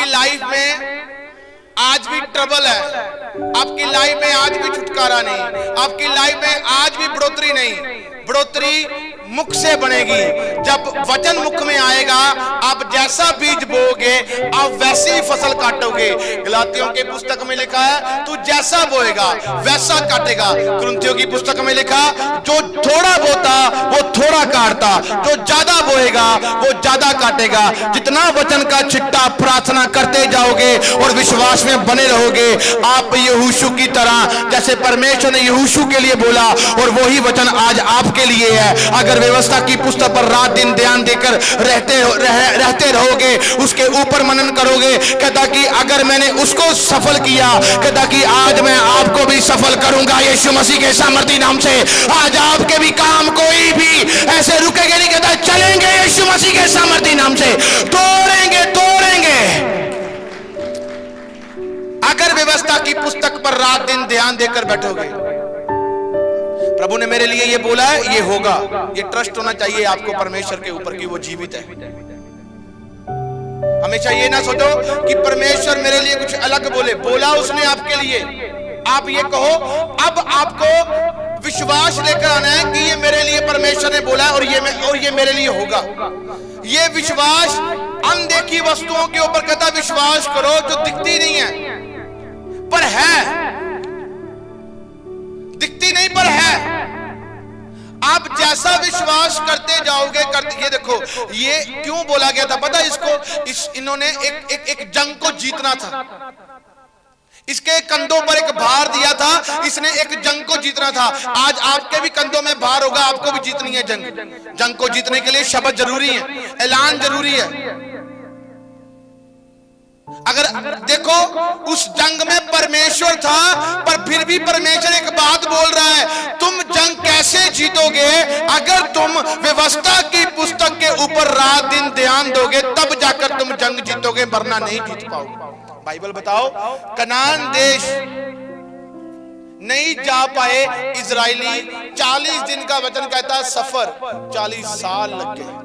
आपकी लाइफ में आज भी ट्रबल है, आपकी लाइफ में आज भी छुटकारा नहीं, आपकी लाइफ में आज भी बढ़ोतरी नहीं। बढ़ोतरी मुख से बनेगी। जब वचन मुख में आएगा, आप जैसा बीज बोओगे आप वैसी ही फसल काटोगे। गलातियों की पुस्तक में लिखा है, तू जैसा बोएगा वैसा काटेगा। कुरिन्थियों की पुस्तक में लिखा, जो थोड़ा बोता वो थोड़ा काटता, जो ज्यादा बोएगा वो ज्यादा काटेगा। जितना वचन का छिट्टा प्रार्थना करते जाओगे और विश्वास में बने रहोगे, आप यहोशू की तरह, जैसे परमेश्वर ने यहोशू के लिए बोला और वही वचन आज आपके लिए है। अगर व्यवस्था की पुस्तक पर रात दिन ध्यान देकर रहते रहोगे, उसके ऊपर मनन करोगे, कहता कि अगर मैंने उसको सफल किया, कहता कि आज मैं आपको भी सफल करूंगा यीशु मसीह के सामर्थी नाम से। आज आपके भी काम कोई भी ऐसे रुकेंगे नहीं, कहता चलेंगे यीशु मसीह के सामर्थी नाम से, तोड़ेंगे तोड़ेंगे। अगर व्यवस्था की पुस्तक पर रात दिन ध्यान देकर बैठोगे, प्रभु ने मेरे लिए ये बोला है, ये होगा। ये ट्रस्ट होना चाहिए आपको परमेश्वर के ऊपर कि वो जीवित है। हमेशा ये ना सोचो कि परमेश्वर मेरे लिए कुछ अलग बोला उसने आपके लिए। आप ये कहो, अब आपको विश्वास लेकर आना है कि ये मेरे लिए परमेश्वर ने बोला है और ये मेरे लिए होगा। ये विश्वास अनदेखी वस्तुओं के ऊपर कहता विश्वास करो जो दिखती नहीं है पर है, दिखती नहीं पर है। आप जैसा विश्वास करते जाओगे ये देखो, ये क्यों बोला गया था पता है इसको? इन्होंने एक जंग को जीतना था। इसके कंधों पर एक भार दिया था, इसने एक जंग को जीतना था। आज आपके भी कंधों में भार होगा, आपको भी जीतनी है जंग। जंग को जीतने के लिए शब्द जरूरी है, ऐलान जरूरी है। अगर देखो उस जंग में परमेश्वर था, पर फिर भी परमेश्वर एक बात बोल रहा है, तुम जंग कैसे जीतोगे? अगर तुम व्यवस्था की पुस्तक के ऊपर रात दिन ध्यान दोगे, तब जाकर तुम जंग जीतोगे, वरना नहीं जीत पाओगे। बाइबल बताओ, कनान देश नहीं जा पाए इजराइली, 40 दिन का वचन कहता है सफर, 40 साल लग गए।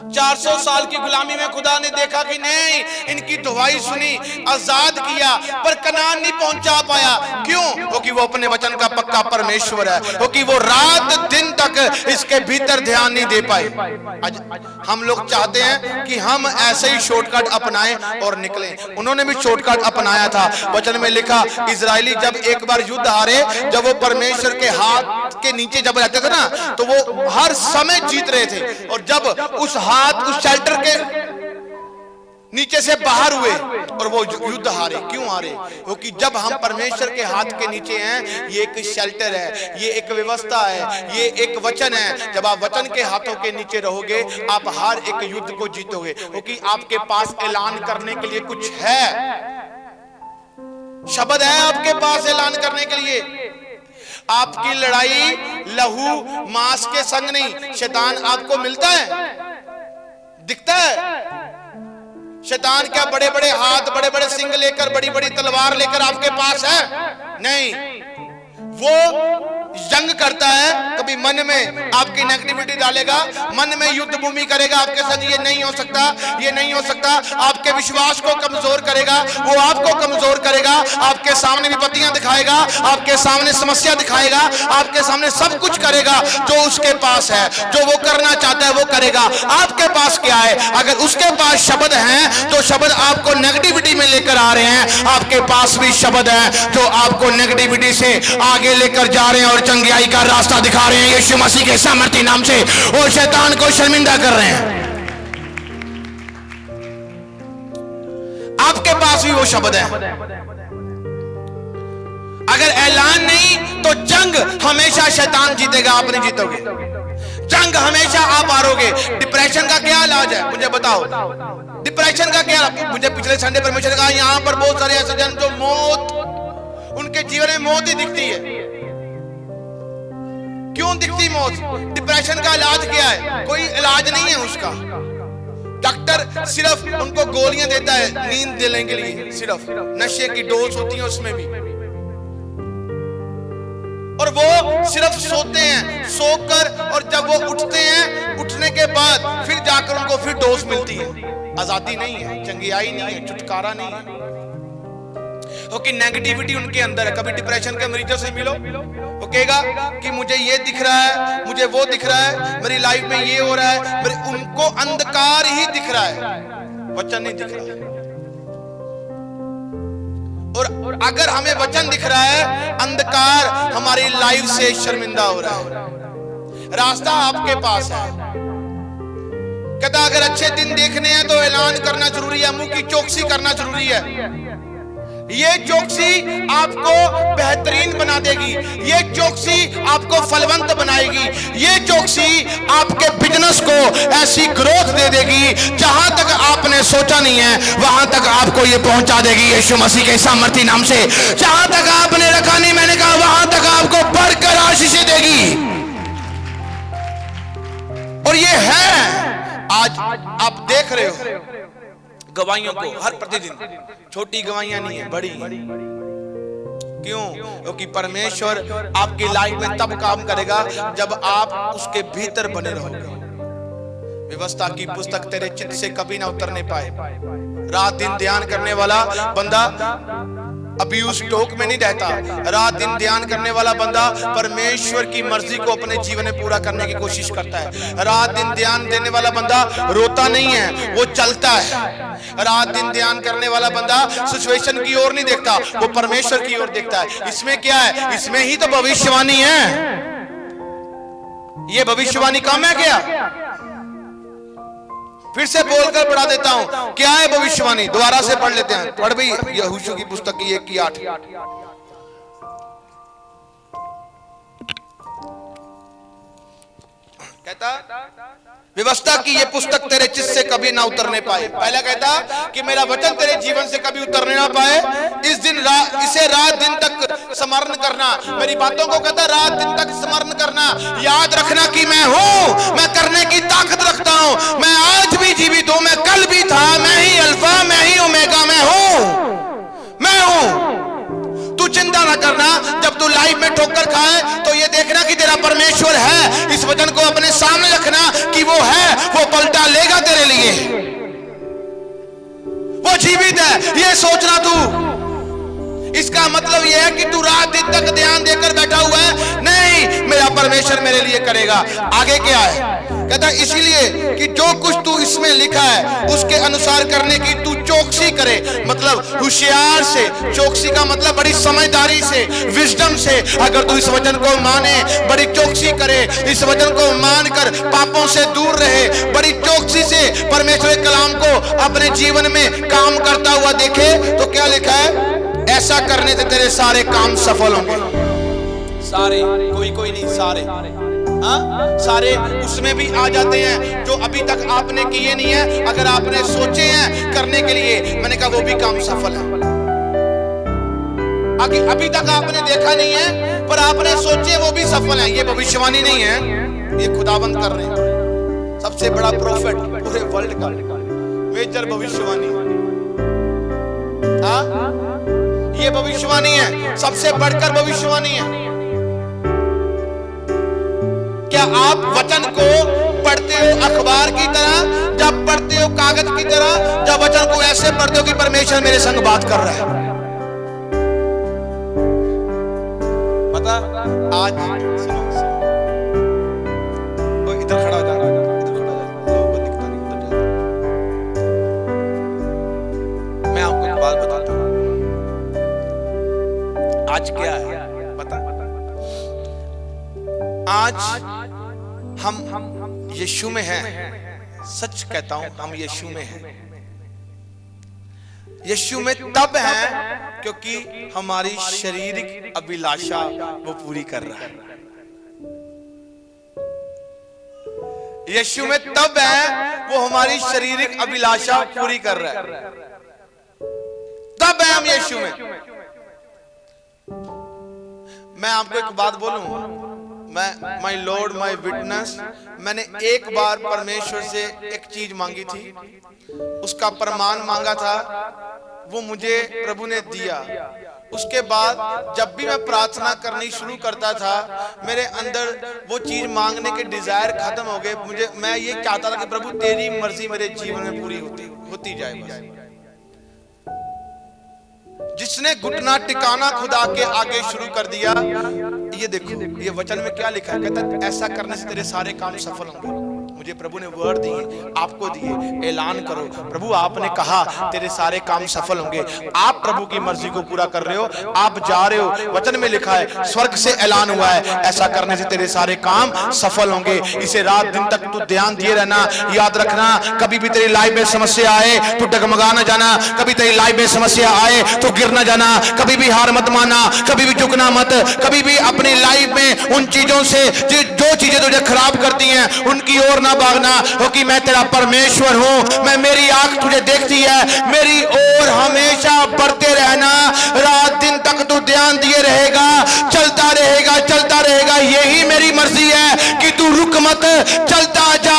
400 साल की गुलामी में खुदा ने देखा कि नहीं, इनकी दुहाई सुनी, आजाद किया, पर कनान नहीं पहुंचा पाया। क्यों? क्योंकि वो अपने वचन का पक्का परमेश्वर है, क्योंकि वो रात दिन तक इसके भीतर ध्यान नहीं दे पाए। आज हम लोग चाहते हैं कि हम ऐसे ही शॉर्टकट अपनाएं और निकलें। उन्होंने भी शॉर्टकट अपनाया था। वचन में लिखा, इजरायली जब एक बार युद्ध हारे, जब वो परमेश्वर के हाथ के नीचे जब रहते थे ना, तो वो हर समय जीत रहे थे। और जब उस शेल्टर के नीचे से बाहर हुए और वो युद्ध हारे। क्यों हारे? क्योंकि जब हम परमेश्वर के हाथ के नीचे हैं, ये एक शेल्टर है, ये एक व्यवस्था है, ये एक वचन है। जब आप वचन के हाथों के नीचे रहोगे, आप हर एक युद्ध को जीतोगे, क्योंकि आपके पास ऐलान करने के लिए कुछ है। शब्द है आपके पास ऐलान करने के लिए। आपकी लड़ाई लहू मांस के संग नहीं। शैतान आपको मिलता है, दिखता है। शैतान क्या बड़े बड़े हाथ, बड़े बड़े सिंग लेकर, बड़ी बड़ी तलवार लेकर आपके पास है? नहीं। वो जंग करता है, कभी मन में आपकी नेगेटिविटी डालेगा, मन में युद्ध भूमि करेगा आपके साथ। ये नहीं हो सकता, ये नहीं हो सकता। आपके विश्वास को कमजोर करेगा, वो आपको कमजोर करेगा। आपके सामने विपत्तियां दिखाएगा, आपके सामने समस्या दिखाएगा, आपके सामने सब कुछ करेगा जो उसके पास है। जो वो करना चाहता है वो करेगा। आपके पास क्या है? अगर उसके पास शब्द हैं, तो शब्द आपको नेगेटिविटी में लेकर आ रहे हैं। आपके पास भी शब्द है जो आपको नेगेटिविटी से आगे लेकर जा रहे हैं और चंगियाई का रास्ता दिखा रहे हैं यीशु मसीह के सामर्थी नाम से, और शैतान को शर्मिंदा कर रहे हैं। आपके पास भी वो शब्द है। अगर ऐलान नहीं तो जंग हमेशा शैतान जीतेगा, आप नहीं जीतोगे। जंग हमेशा आप हारोगे। डिप्रेशन का क्या इलाज है मुझे बताओ? डिप्रेशन का क्या? मुझे पिछले संडे परमेश्वर ने कहा, यहां पर बहुत सारे ऐसे जन जो मौत, उनके जीवन में मौत ही दिखती है। क्यों दिखती मौत? डिप्रेशन का इलाज क्या है? कोई इलाज नहीं है उसका। डॉक्टर सिर्फ उनको गोलियां देता है नींद दिलाने के लिए, सिर्फ नशे की डोज होती है उसमें भी, और वो सिर्फ सोते हैं। सोकर और जब वो उठते हैं, उठने के बाद फिर जाकर उनको फिर डोज मिलती है। आजादी नहीं है, चंगियाई नहीं है, छुटकारा नहीं है। क्योंकि नेगेटिविटी उनके अंदर है। कभी डिप्रेशन के मरीजों से मिलो, वो कहेगा कि मुझे ये दिख रहा है, मुझे वो दिख रहा है, मेरी लाइफ में ये हो रहा है, मेरे उनको अंधकार ही दिख रहा है, वचन नहीं दिख रहा। और अगर हमें वचन दिख रहा है, अंधकार हमारी लाइफ से शर्मिंदा हो रहा है। रास्ता आपके पास है। कहता अगर अच्छे दिन देखने हैं तो ऐलान करना जरूरी है, मुंह की चौकसी करना जरूरी है। ये चौकसी आपको बेहतरीन बना देगी, ये चौकसी आपको फलवंत बनाएगी, ये चौकसी आपके बिजनेस को ऐसी ग्रोथ दे देगी जहां तक आपने सोचा नहीं है वहां तक आपको ये पहुंचा देगी यीशु मसीह के सामर्थी नाम से। जहां तक आपने रखा नहीं, मैंने कहा वहां तक आपको बढ़कर आशीष देगी। और ये है आज आप देख रहे हो गवाहियों को हर प्रतिदिन, छोटी गवाहियां नहीं है, बड़ी है। क्यों? क्योंकि परमेश्वर आपकी लाइफ में तब काम करेगा जब आप उसके भीतर बने रहोगे। व्यवस्था की पुस्तक तेरे चित्त से कभी ना उतरने पाए। रात दिन ध्यान करने वाला बंदा अब्यूज टोक में नहीं रहता। रात दिन ध्यान करने वाला बंदा परमेश्वर की मर्जी को अपने जीवन में पूरा करने की कोशिश करता है। रात दिन ध्यान देने वाला बंदा रोता नहीं है, वो चलता है। रात दिन ध्यान करने वाला बंदा सिचुएशन की ओर नहीं देखता, वो परमेश्वर की ओर देखता है। इसमें क्या है? इसमें ही तो भविष्यवाणी है। ये भविष्यवाणी कम है क्या? फिर से बोलकर पढ़ा देता हूं, क्या है भविष्यवाणी? दोबारा से पढ़ लेते हैं। पढ़ भाई यहोशू की पुस्तक की 1:8। कहता व्यवस्था की ये पुस्तक तेरे चित्त से कभी ना उतरने पाए। पहला कहता कि मेरा वचन तेरे जीवन से कभी उतरने ना पाए। इसे रात दिन तक स्मरण करना। मेरी बातों को कहता रात दिन तक स्मरण करना। याद रखना कि मैं हूं, मैं करने की ताकत रखता हूं, मैं आज भी जीवित हूं, मैं कल भी था, मैं ही अल्फा, मैं ही ओमेगा, मैं हूं। तू चिंता ना करना। जब तू लाइफ में ठोकर खाए तो ये देखना कि तेरा परमेश्वर है। इस वचन को अपने सामने रखना कि वो है, वो पलटा लेगा तेरे लिए, वो जीवित है, ये सोचना तू। इसका मतलब यह है कि तू रात दिन तक ध्यान देकर बैठा हुआ है, नहीं, मेरा परमेश्वर मेरे लिए करेगा। आगे क्या है? कहता इसीलिए कि जो कुछ तू इसमें लिखा है उसके अनुसार करने की तू चौकसी करे। मतलब होशियार से। चौकसी का मतलब बड़ी समझदारी से, विजडम से। अगर तू इस वचन को माने, बड़ी चौकसी करे, इस वचन को मानकर पापों से दूर रहे, बड़ी चौकसी से परमेश्वर के कलाम को अपने जीवन में काम करता हुआ देखे, तो क्या लिखा है? ऐसा करने से तेरे सारे काम सफल होंगे। सारे, कोई नहीं, सारे। हाँ, सारे उसमें भी आ जाते हैं जो अभी तक आपने किए नहीं है। अगर आपने सोचे हैं करने के लिए, मैंने कहा वो भी काम सफल है। अभी तक आपने देखा नहीं है पर आपने सोचे, वो भी सफल है। ये भविष्यवाणी नहीं है, ये खुदाबंद कर रहे हैं। सबसे बड़ा प्रॉफिट पूरे वर्ल्ड का, मेजर भविष्यवाणी। हाँ, ये भविष्यवाणी है, सबसे बढ़कर भविष्यवाणी है। क्या आप वचन को पढ़ते हो अखबार की तरह, जब पढ़ते हो कागज की तरह, जब वचन को ऐसे पढ़ते हो कि परमेश्वर मेरे संग बात कर रहा है? पता आज सुनो, इधर खड़ा हो जा, इधर खड़ा हो जा, दिखता नहीं, उधर जा। मैं आपको एक बात बताता हूं, आज क्या है पता? आज हम यीशु में हैं। सच कहता हूं, हम यीशु में हैं। यीशु में तब हैं क्योंकि हमारी शारीरिक अभिलाषा वो पूरी कर रहा है। यीशु में तब है वो हमारी शारीरिक अभिलाषा पूरी कर रहा है, तब है हम यीशु में। मैं आपको एक बात बोलूं, मैं माय लॉर्ड माय विटनेस, मैंने एक बार परमेश्वर से एक चीज मांगी थी, उसका प्रमाण मांगा था, वो मुझे प्रभु ने दिया। उसके बाद जब भी मैं प्रार्थना करनी शुरू करता था, मेरे अंदर वो चीज मांगने के डिजायर खत्म हो गए। मैं ये चाहता था कि प्रभु तेरी मर्जी मेरे जीवन में पूरी होती होती जाए बस। जिसने घुटना टिकाना खुदा के आगे शुरू कर दिया, ये देखो ये वचन में क्या लिखा है, कहता है ऐसा करने से तेरे सारे काम सफल होंगे। मुझे प्रभु ने वर्ड दिए, आपको दिए, ऐलान करो प्रभु आपने कहा तेरे सारे काम सफल होंगे। आप प्रभु की मर्जी को पूरा कर रहे हो, आप जा रहे हो, वचन में लिखा है, स्वर्ग से ऐलान हुआ है, ऐसा करने से तेरे सारे काम सफल होंगे। इसे रात दिन तक तू ध्यान दिए रहना, याद रखना। कभी भी तेरी लाइफ में समस्या आए तो डगमगा न जाना, कभी तेरी लाइफ में समस्या आए तो गिर न जाना, कभी भी हार मत मानना, कभी भी झुकना मत, कभी भी अपनी लाइफ में उन चीजों से जो चीजें तुझे खराब करती हैं उनकी ओर ना भागना, क्योंकि मैं तेरा परमेश्वर हूं, मैं मेरी आंख तुझे देखती है, मेरी ओर हमेशा बढ़ते रहना। रात दिन तक तू ध्यान दिए रहेगा, चलता रहेगा, चलता रहेगा, यही मेरी मर्जी है कि तू रुक मत, चलता जा।